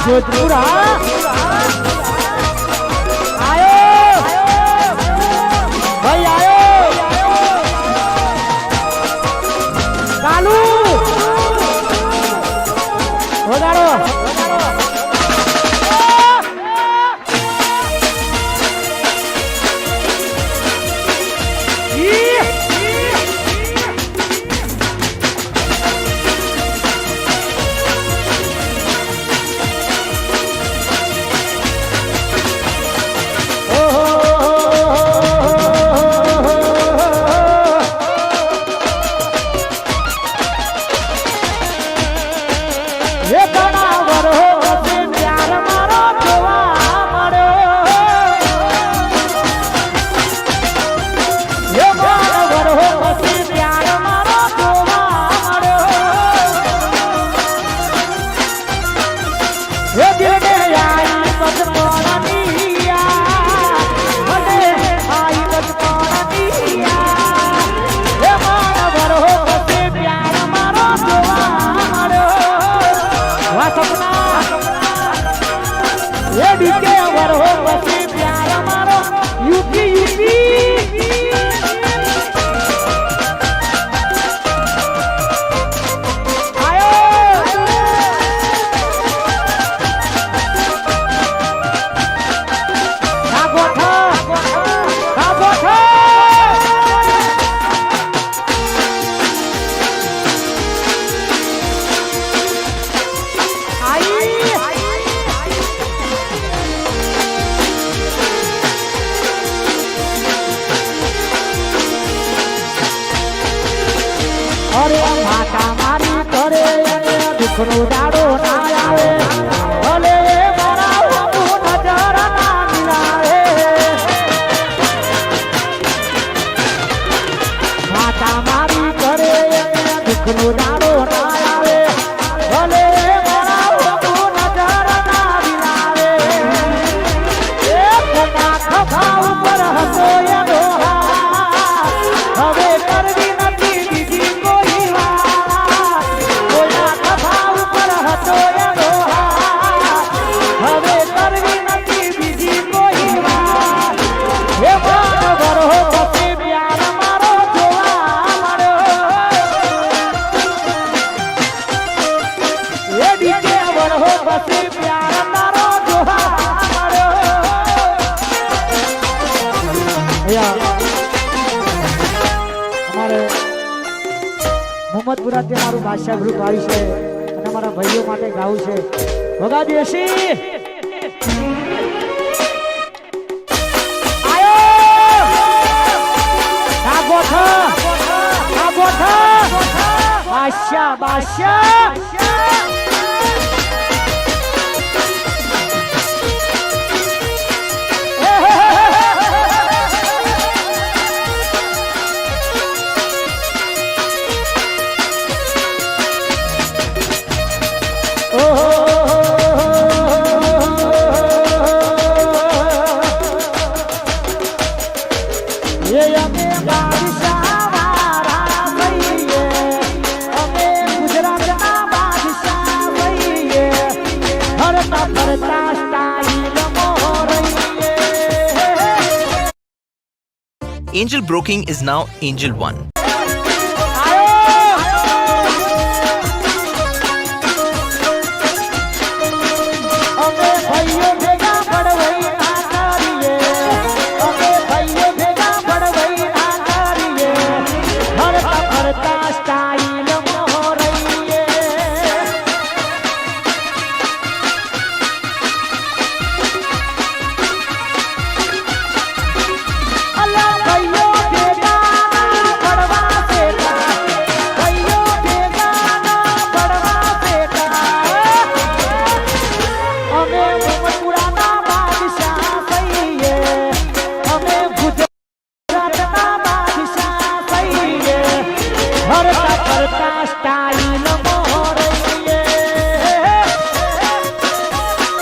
जोधपुर आयो भाई आयो कालू होगारो अरे माता मारी करे दुखनो दाड़ो ना आवे भले मारा हमू नजर ना मिलावे माता मारी करे दुखनो दाड़ो ना आवे भले मारा हमू नजर ना मिलावे एक ना खभा ऊपर हसो ये दोहा हवे करवी मोहम्मदपुरा ते मारू बादशाह ग्रुप आई छे અને અમારા ભાઈઓ માટે ગાવું છે ભગા દેશી આયો આગોઠા બાદશાહ બાદશાહ વાળા થઈએ, અમે ગુજરાતના બાદશાહ થઈએ, ફરતા ફરતા સ્ટાઇલમાં રહીએ. Angel Broking is now Angel One.